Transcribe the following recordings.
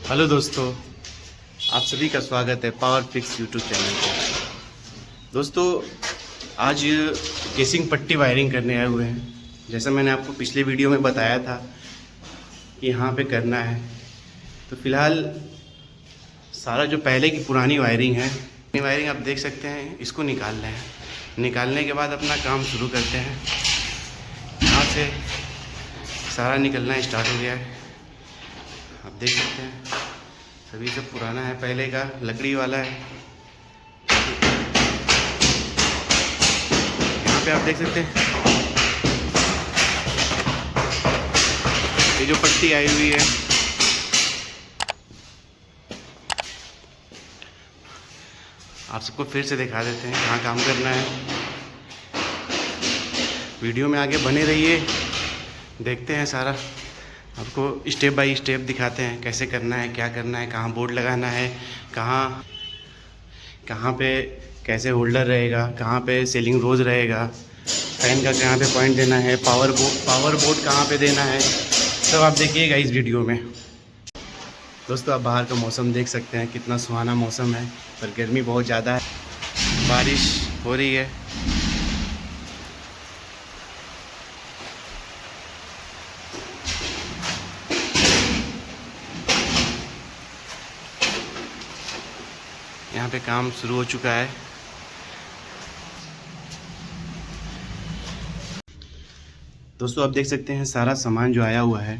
Hello दोस्तों, आप सभी का स्वागत है पावर फिक्स यूट्यूब चैनल पर। दोस्तों, आज केसिंग पट्टी वायरिंग करने आए हुए हैं। जैसा मैंने आपको पिछले वीडियो में बताया था कि यहाँ पे करना है, तो फिलहाल सारा जो पहले की पुरानी वायरिंग है, ये वायरिंग आप देख सकते हैं, इसको निकाल रहे हैं। निकालने के बाद अपना काम शुरू करते हैं। यहाँ से सारा निकलना स्टार्ट हो गया है, आप देख सकते हैं। सभी सब पुराना है, पहले का लकड़ी वाला है। यहाँ पे आप देख सकते हैं ये जो पट्टी आई हुई है, आप सबको फिर से दिखा देते हैं कहाँ काम करना है। वीडियो में आगे बने रहिए, देखते हैं सारा आपको स्टेप बाय स्टेप दिखाते हैं कैसे करना है, क्या करना है, कहाँ बोर्ड लगाना है, कहाँ पे कैसे होल्डर रहेगा, कहाँ पे सीलिंग रोज रहेगा, फैन का कहाँ पे पॉइंट देना है, पावर बोर्ड कहाँ पे देना है, सब आप देखिएगा इस वीडियो में। दोस्तों, आप बाहर का मौसम देख सकते हैं, कितना सुहाना मौसम है, पर गर्मी बहुत ज़्यादा है। बारिश हो रही है। यहाँ पे काम शुरू हो चुका है। दोस्तों, आप देख सकते हैं सारा सामान जो आया हुआ है,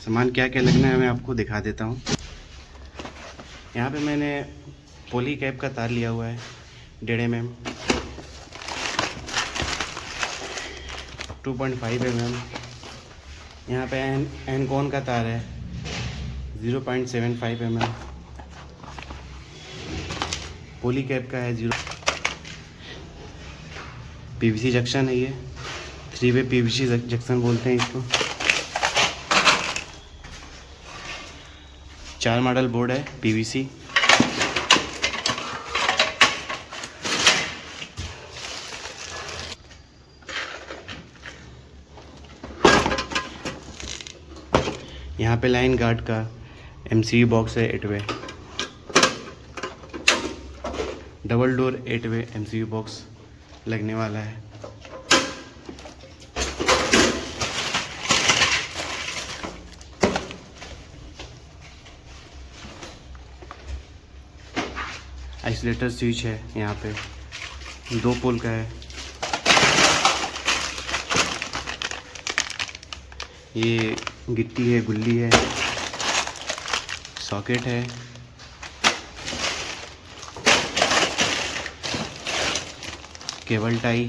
सामान क्या क्या लगना है मैं आपको दिखा देता हूँ। यहाँ पे मैंने पॉली कैप का तार लिया हुआ है 1.5 mm, 2.5 mm। यहाँ पे एनकॉन का तार है 0.75 mm। पॉली कैप का है 0। पीवीसी जंक्शन है, ये 3-वे पीवीसी जंक्शन बोलते हैं इसको। 4 मॉडल बोर्ड है पीवीसी। यहाँ पे लाइन गार्ड का एमसीबी बॉक्स है 8-वे, डबल डोर 8-वे एमसीबी बॉक्स लगने वाला है। आइसोलेटर स्विच है, यहाँ पे 2 पोल का है। ये गिट्टी है, गुल्ली है, सॉकेट है, केबल टाई,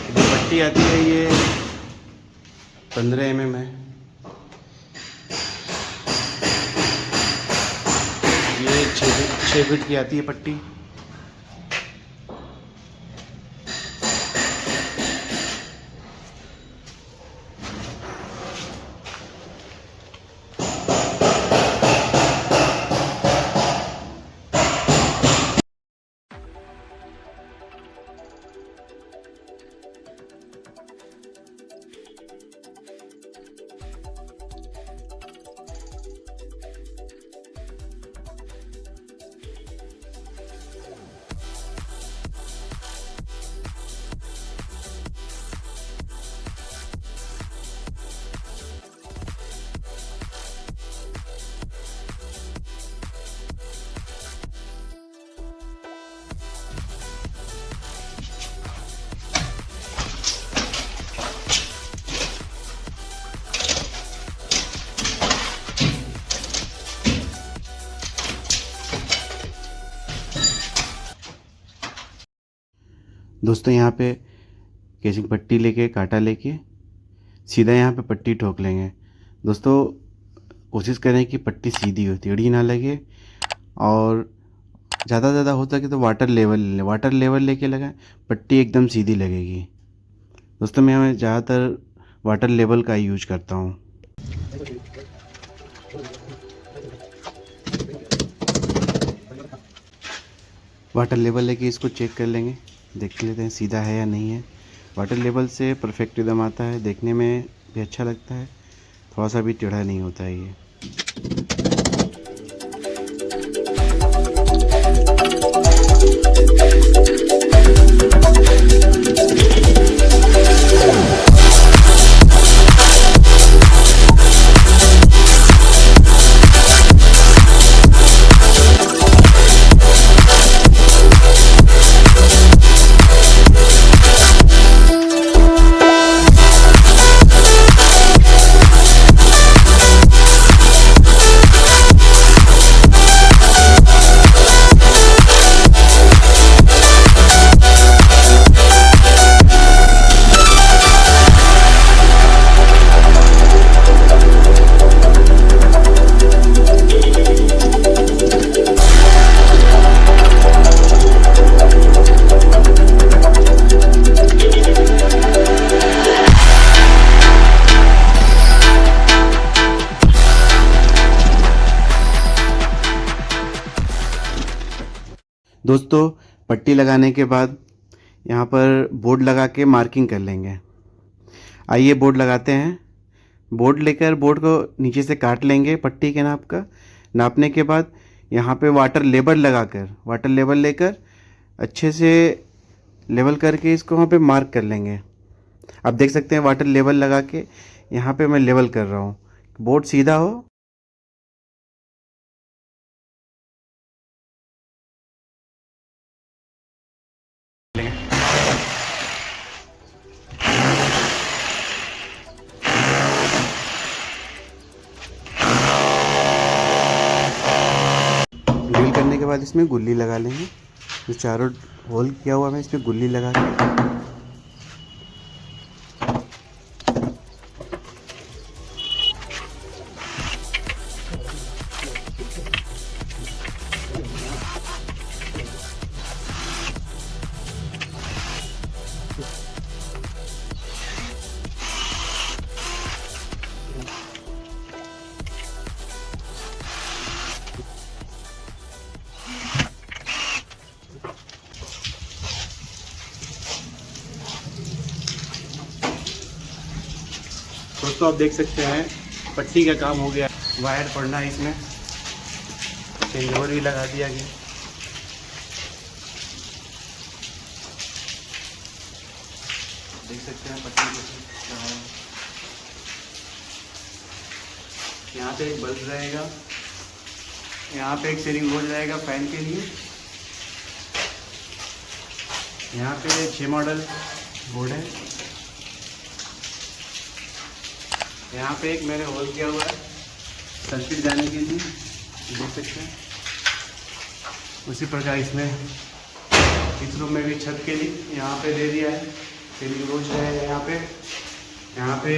जो पट्टी आती है ये 15 mm है। ये 6 फीट की आती है पट्टी। दोस्तों, यहाँ पे केसिंग पट्टी लेके कांटा लेके सीधा यहाँ पे पट्टी ठोक लेंगे। दोस्तों, कोशिश करें कि पट्टी सीधी हो, टेढ़ी ना लगे, और ज़्यादा से ज़्यादा हो सके तो वाटर लेवल लेके लगाएं, पट्टी एकदम सीधी लगेगी। दोस्तों, मैं ज़्यादातर वाटर लेवल का यूज करता हूँ। वाटर लेवल लेके इसको चेक कर लेंगे, देख लेते हैं सीधा है या नहीं है। वाटर लेवल से परफेक्ट एकदम आता है, देखने में भी अच्छा लगता है, थोड़ा सा भी टेढ़ा नहीं होता है ये। दोस्तों पट्टी लगाने के बाद यहाँ पर बोर्ड लगा के मार्किंग कर लेंगे। आइए बोर्ड लगाते हैं। बोर्ड लेकर बोर्ड को नीचे से काट लेंगे पट्टी के नाप का। नापने के बाद यहाँ पे वाटर लेवल लेकर अच्छे से लेवल करके इसको वहाँ पे मार्क कर लेंगे। आप देख सकते हैं वाटर लेवल लगा के यहाँ पे मैं लेवल कर रहा हूँ, बोर्ड सीधा हो। ड्रिल करने के बाद इसमें गुल्ली लगा लेंगे। जो चारों होल किया हुआ है इसमें गुल्ली लगा के दोस्तों आप देख सकते हैं पट्टी का काम हो गया। वायर पड़ना है इसमें, चेंज ओवर भी लगा दिया गया। देख सकते हैं पट्टी लगा है। यहाँ पे एक बल्ब रहेगा, यहाँ पे एक सीलिंग बोर्ड रहेगा फैन के लिए। यहाँ पे 6 मॉडल बोर्ड है। यहाँ पे एक मैंने होल किया हुआ है सर्किट जाने के लिए, देख सकते हैं। उसी प्रकार इसमें इस रूम में भी छत के लिए यहाँ पे दे दिया है, सीलिंग रोज है यहाँ पे। यहाँ पे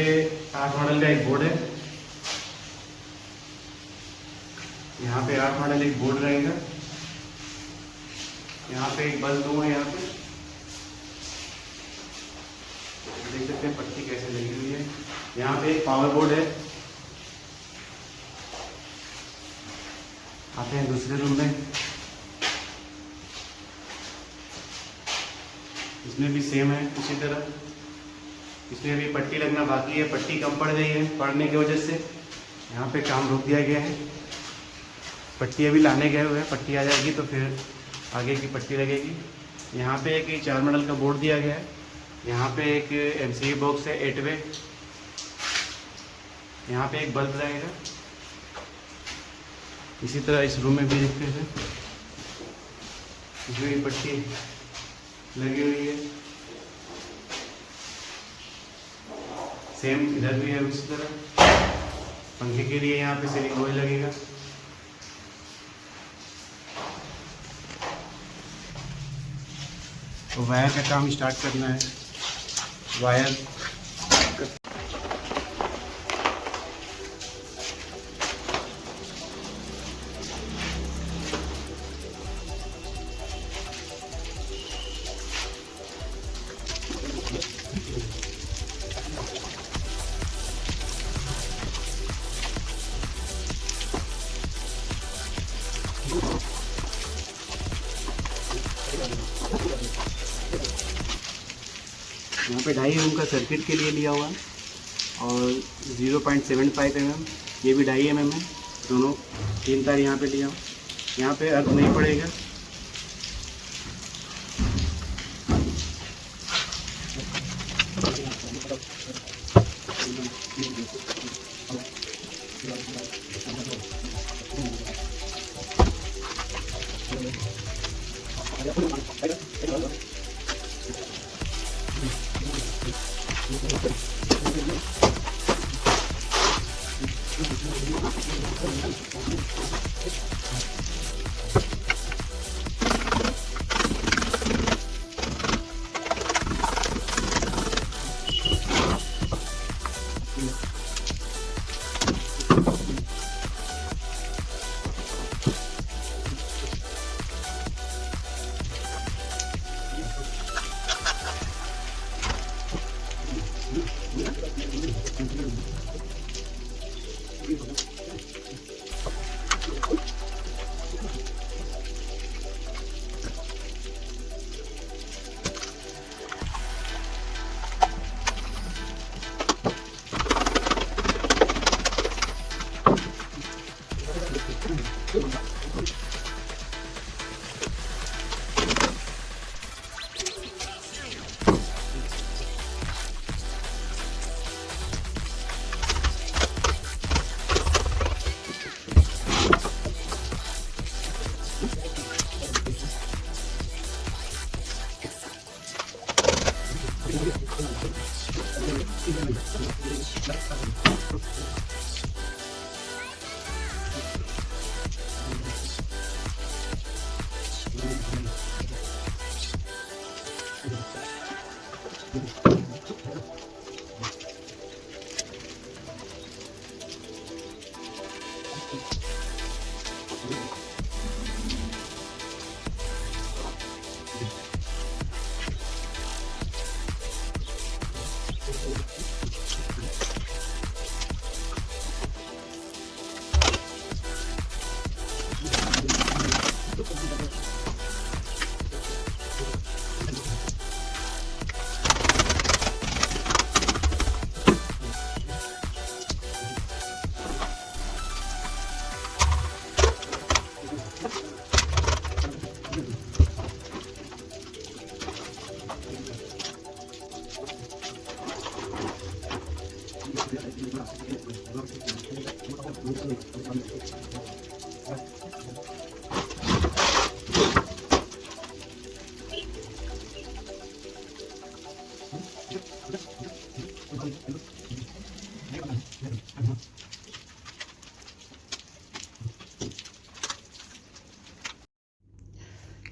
8 मॉडल का एक बोर्ड है। यहाँ पे 8 मॉडल एक बोर्ड रहेगा। यहाँ पे एक बल्ब दूँ है। यहाँ पे देख सकते हैं पट्टी कैसे लगी हुई है। यहाँ पे एक पावर बोर्ड है। आते हैं दूसरे रूम में, इसमें भी सेम है उसी तरह। इसमें भी पट्टी लगना बाकी है, पट्टी कम पड़ गई है पड़ने की वजह से यहाँ पे काम रोक दिया गया है। पट्टी अभी लाने गए हुए हैं, पट्टी आ जाएगी तो फिर आगे की पट्टी लगेगी। यहाँ पे एक 4 मॉडल का बोर्ड दिया गया है। यहाँ पे एक MCB बॉक्स है 8 वे। यहाँ पे एक बल्ब रहेगा। इसी तरह इस रूम में भी देखते हैं, इसमें भी पट्टी लगी हुई है। सेम इधर भी है उसी तरह। पंखे के लिए यहाँ पे सीलिंग ऑयल लगेगा। तो वायर का काम स्टार्ट करना है। वायर यहाँ पे 2.5 mm का सर्किट के लिए लिया हुआ है और 0.75 mm ये भी 2.5 mm है। दोनों 3 तार यहाँ पे लिया हूँ। यहाँ पे अर्थ नहीं पड़ेगा।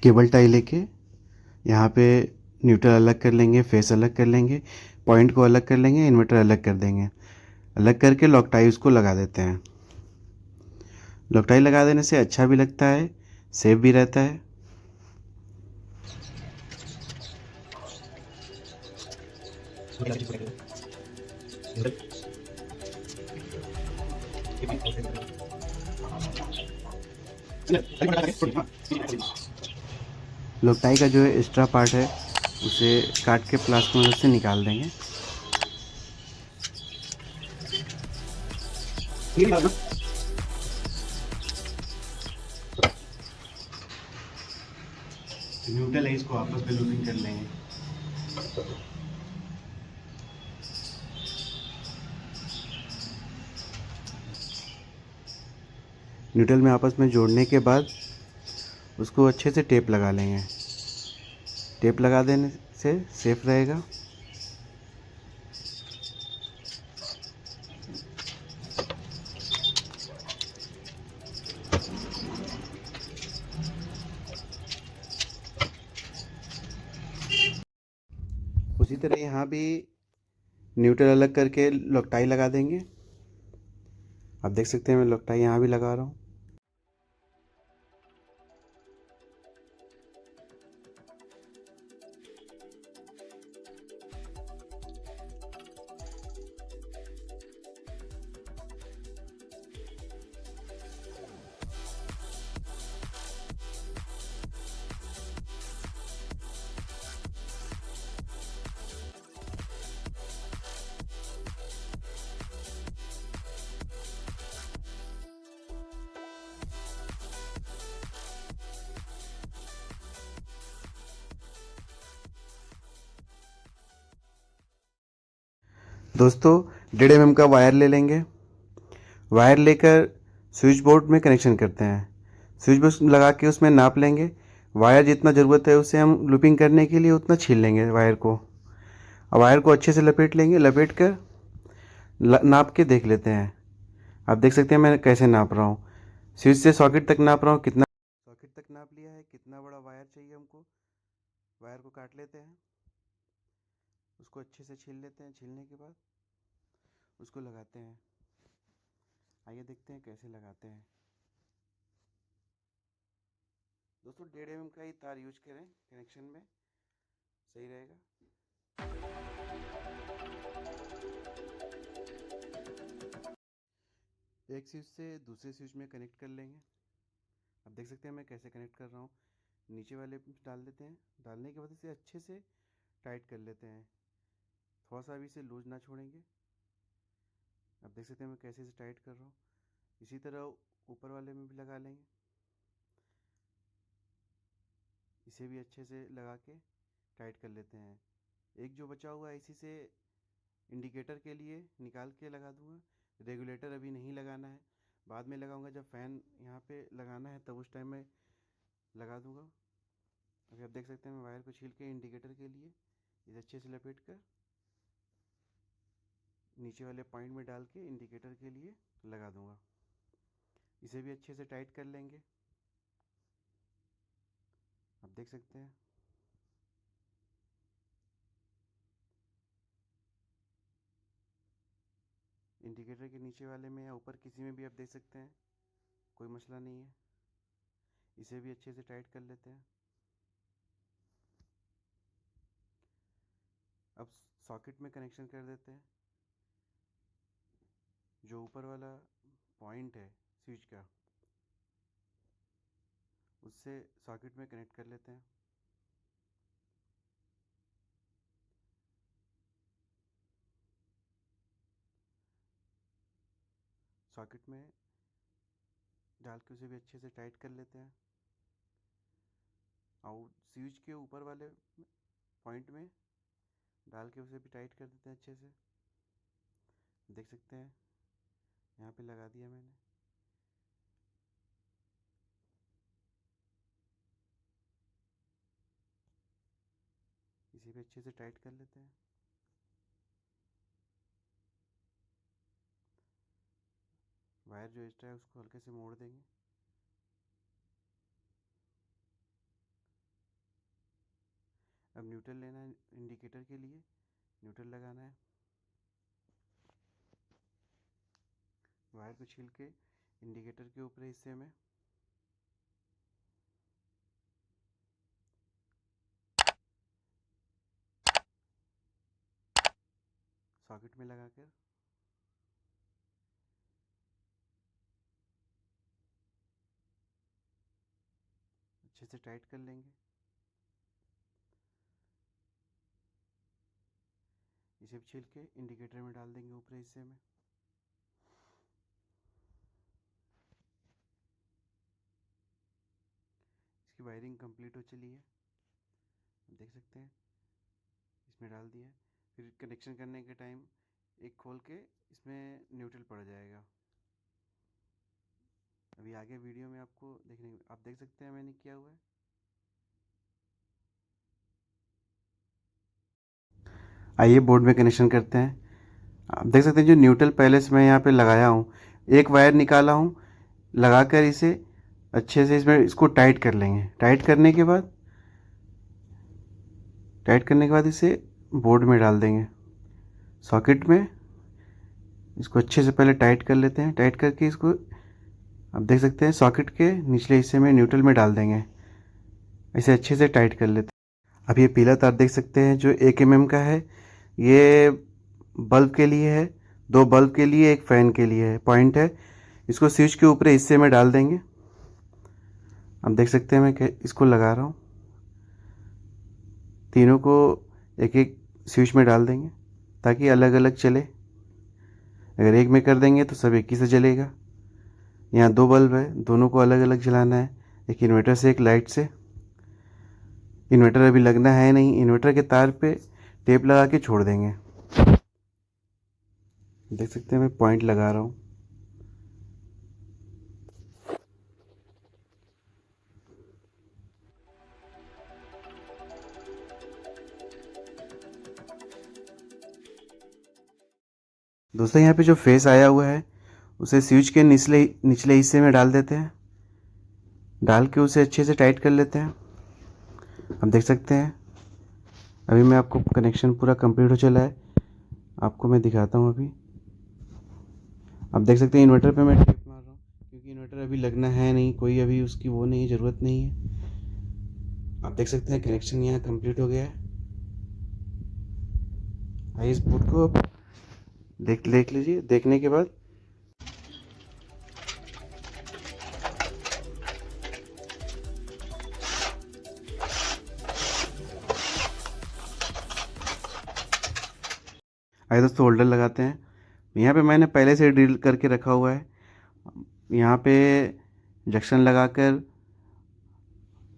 केबल टाई लेके यहाँ पे न्यूट्रल अलग कर लेंगे, फेस अलग कर लेंगे, पॉइंट को अलग कर लेंगे, इन्वर्टर अलग कर देंगे। अलग करके लॉक टाई उसको लगा देते हैं। लॉक टाई लगा देने से अच्छा भी लगता है, सेफ भी रहता है। लॉक टाई का जो है एक्स्ट्रा पार्ट है उसे काट के प्लास की मदद से निकाल देंगे। न्यूट्रल है, इसको आपस में लूपिंग कर लेंगे। न्यूट्रल में आपस में जोड़ने के बाद उसको अच्छे से टेप लगा लेंगे। टेप लगा देने से सेफ रहेगा। उसी तरह यहाँ भी न्यूट्रल अलग करके लॉक टाई लगा देंगे। आप देख सकते हैं मैं लॉक टाई यहाँ भी लगा रहा हूँ। दोस्तों 1.5 mm का वायर ले लेंगे। वायर लेकर स्विच बोर्ड में कनेक्शन करते हैं। स्विच बोर्ड लगा के उसमें नाप लेंगे। वायर जितना ज़रूरत है उसे हम लूपिंग करने के लिए उतना छील लेंगे वायर को। अब वायर को अच्छे से लपेट लेंगे। लपेट कर नाप के देख लेते हैं। आप देख सकते हैं मैं कैसे नाप रहा हूँ। स्विच से सॉकेट तक नाप रहा हूँ। कितना सॉकेट तक नाप लिया है, कितना बड़ा वायर चाहिए हमको। वायर को काट लेते हैं, उसको अच्छे से छील लेते हैं। छीलने के बाद उसको लगाते हैं। आइए देखते हैं कैसे लगाते हैं। दोस्तों 1.5 mm का ही तार यूज करें, कनेक्शन में सही रहेगा। एक स्विच से दूसरे स्विच में कनेक्ट कर लेंगे। अब देख सकते हैं मैं कैसे कनेक्ट कर रहा हूँ। नीचे वाले डाल देते हैं। डालने के बाद इसे अच्छे से टाइट कर लेते हैं। थोड़ा सा भी इसे लूज ना छोड़ेंगे। अब देख सकते हैं मैं कैसे इसे टाइट कर रहा हूँ। इसी तरह ऊपर वाले में भी लगा लेंगे। इसे भी अच्छे से लगा के टाइट कर लेते हैं। एक जो बचा हुआ है इसी से इंडिकेटर के लिए निकाल के लगा दूंगा। रेगुलेटर अभी नहीं लगाना है, बाद में लगाऊंगा। जब फ़ैन यहाँ पे लगाना है तब उस टाइम में लगा दूंगा। अभी आप देख सकते हैं मैं वायर को छील के इंडिकेटर के लिए इसे अच्छे से लपेट कर नीचे वाले पॉइंट में डाल के इंडिकेटर के लिए लगा दूंगा। इसे भी अच्छे से टाइट कर लेंगे। आप देख सकते हैं इंडिकेटर के नीचे वाले में या ऊपर किसी में भी आप देख सकते हैं, कोई मसला नहीं है। इसे भी अच्छे से टाइट कर लेते हैं। अब सॉकेट में कनेक्शन कर देते हैं। जो ऊपर वाला पॉइंट है स्विच का, उससे सॉकेट में कनेक्ट कर लेते हैं। सॉकेट में डाल के उसे भी अच्छे से टाइट कर लेते हैं। और स्विच के ऊपर वाले पॉइंट में डाल के उसे भी टाइट कर देते हैं अच्छे से। देख सकते हैं यहाँ पे लगा दिया मैंने। इसे भी अच्छे से टाइट कर लेते हैं। वायर जो एक्स्ट्रा है उसको हल्के से मोड़ देंगे। अब न्यूट्रल लेना है इंडिकेटर के लिए, न्यूट्रल लगाना है। वायर को छील के इंडिकेटर के ऊपरी हिस्से में सॉकेट में लगाकर अच्छे से टाइट कर लेंगे। इसे भी छील के इंडिकेटर में डाल देंगे ऊपरी हिस्से में। इसकी वायरिंग कंप्लीट हो चली है, देख सकते हैं। इसमें डाल दिया है। फिर कनेक्शन करने के टाइम एक खोल के इसमें न्यूट्रल पड़ जाएगा। अभी आगे वीडियो में आपको देखने आप देख सकते हैं मैंने किया हुआ है। आइए बोर्ड में कनेक्शन करते हैं। आप देख सकते हैं जो न्यूट्रल पहले से मैं यहाँ पे लगाया हूँ, एक वायर निकाला हूँ, लगाकर इसे अच्छे से इसमें इसको टाइट कर लेंगे। टाइट करने के बाद इसे बोर्ड में डाल देंगे सॉकेट में। इसको अच्छे से पहले टाइट कर लेते हैं। टाइट करके इसको आप देख सकते हैं सॉकेट के निचले हिस्से में न्यूट्रल में डाल देंगे। इसे अच्छे से टाइट कर लेते हैं। अब ये पीला तार देख सकते हैं जो 1 mm का है, ये बल्ब के लिए है। 2 बल्ब के लिए, एक फ़ैन के लिए है, पॉइंट है। इसको स्विच के ऊपरी हिस्से में डाल देंगे। अब देख सकते हैं मैं इसको लगा रहा हूँ। तीनों को एक एक स्विच में डाल देंगे ताकि अलग अलग चले। अगर एक में कर देंगे तो सब एक ही से जलेगा। यहाँ 2 बल्ब है, दोनों को अलग अलग जलाना है, एक इन्वर्टर से एक लाइट से। इन्वर्टर अभी लगना है नहीं, इन्वर्टर के तार पे टेप लगा के छोड़ देंगे। देख सकते हैं मैं पॉइंट लगा रहा हूँ। दोस्तों यहाँ पे जो फेस आया हुआ है उसे स्विच के निचले निचले हिस्से में डाल देते हैं। डाल के उसे अच्छे से टाइट कर लेते हैं। आप देख सकते हैं अभी मैं आपको कनेक्शन पूरा कंप्लीट हो चला है। आपको मैं दिखाता हूँ अभी। आप देख सकते हैं इन्वर्टर पे मैं टेप मार रहा हूँ क्योंकि इन्वर्टर अभी लगना है नहीं, कोई अभी उसकी वो नहीं, ज़रूरत नहीं है। आप देख सकते हैं कनेक्शन यहाँ कंप्लीट हो गया है। आइए इस बोर्ड को देख लीजिए। देखने के बाद आइए दोस्तों होल्डर लगाते हैं। यहाँ पे मैंने पहले से ड्रिल करके रखा हुआ है। यहाँ पे जंक्शन लगाकर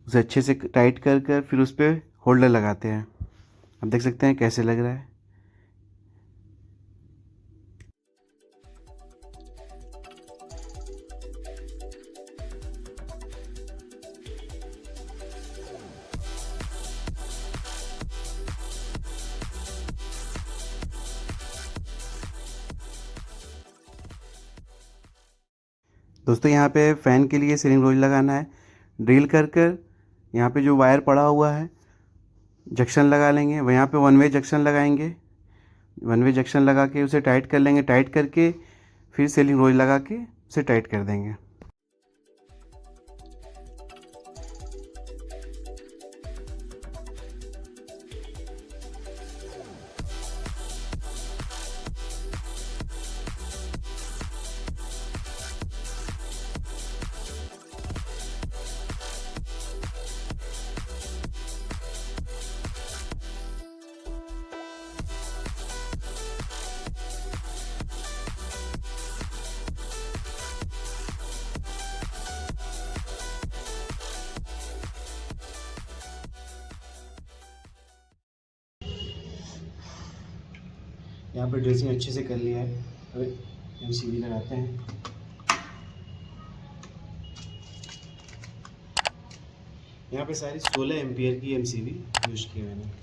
उसे अच्छे से टाइट कर कर फिर उस पर होल्डर लगाते हैं। आप देख सकते हैं कैसे लग रहा है। दोस्तों यहाँ पे फ़ैन के लिए सीलिंग रोज लगाना है। ड्रिल कर कर यहाँ पे जो वायर पड़ा हुआ है जंक्शन लगा लेंगे। वह यहाँ पे वन वे जंक्शन लगाएंगे। वन वे जंक्शन लगा के उसे टाइट कर लेंगे। टाइट करके फिर सीलिंग रोज लगा के उसे टाइट कर देंगे। यहाँ पर ड्रेसिंग अच्छे से कर लिया है। अब एमसीबी लगाते हैं। यहाँ पे सारी 16 एम्पियर की एमसीबी यूज की मैंने।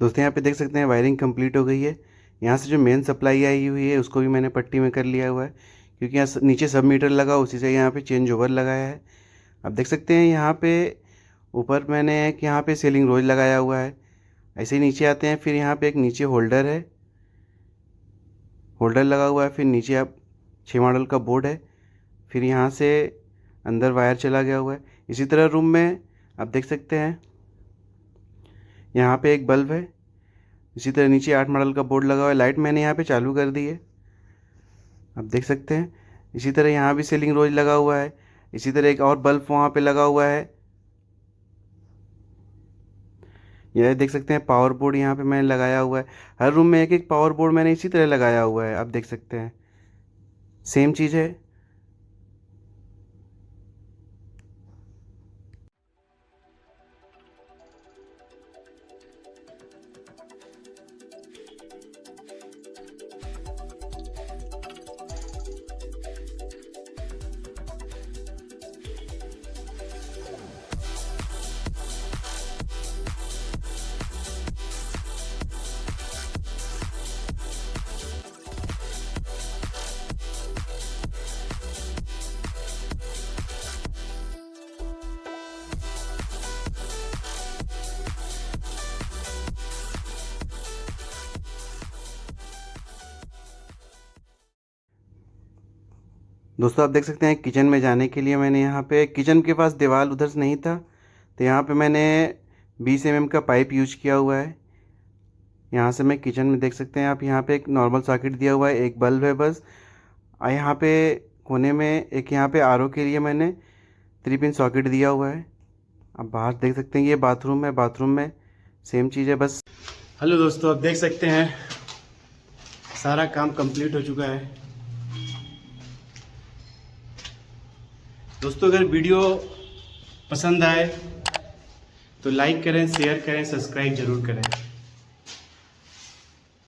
दोस्तों यहाँ पे देख सकते हैं वायरिंग कंप्लीट हो गई है। यहाँ से जो मेन सप्लाई आई हुई है उसको भी मैंने पट्टी में कर लिया हुआ है, क्योंकि यहाँ नीचे सब मीटर लगा उसी से यहाँ पे चेंज ओवर लगाया है। अब देख सकते हैं यहाँ पे ऊपर मैंने एक यहाँ पे सीलिंग रोज लगाया हुआ है। ऐसे ही नीचे आते हैं, फिर यहाँ पे एक नीचे होल्डर है, होल्डर लगा हुआ है। फिर नीचे आप 6 मॉडल का बोर्ड है। फिर यहाँ से अंदर वायर चला गया हुआ है। इसी तरह रूम में आप देख सकते हैं यहाँ पे एक बल्ब है। इसी तरह नीचे 8 मॉडल का बोर्ड लगा हुआ है। लाइट मैंने यहाँ पे चालू कर दी है, आप देख सकते हैं। इसी तरह यहाँ भी सीलिंग रोज लगा हुआ है। इसी तरह एक और बल्ब वहाँ पे लगा हुआ है। यह देख सकते हैं पावर बोर्ड यहाँ पे मैंने लगाया हुआ है। हर रूम में एक एक पावर बोर्ड मैंने इसी तरह लगाया हुआ है, आप देख सकते हैं। सेम चीज़ है। दोस्तों आप देख सकते हैं किचन में जाने के लिए मैंने यहाँ पे, किचन के पास दीवार उधर से नहीं था तो यहाँ पे मैंने 20 mm का पाइप यूज किया हुआ है। यहाँ से मैं किचन में देख सकते हैं आप, यहाँ पे एक नॉर्मल सॉकेट दिया हुआ है, एक बल्ब है बस। और यहाँ पे कोने में एक यहाँ पे आरओ के लिए मैंने 3 पिन सॉकेट दिया हुआ है। अब बाहर देख सकते हैं ये बाथरूम है, बाथरूम में सेम चीज़ है बस। हेलो दोस्तों, आप देख सकते हैं सारा काम कंप्लीट हो चुका है। दोस्तों अगर वीडियो पसंद आए तो लाइक करें, शेयर करें, सब्सक्राइब ज़रूर करें।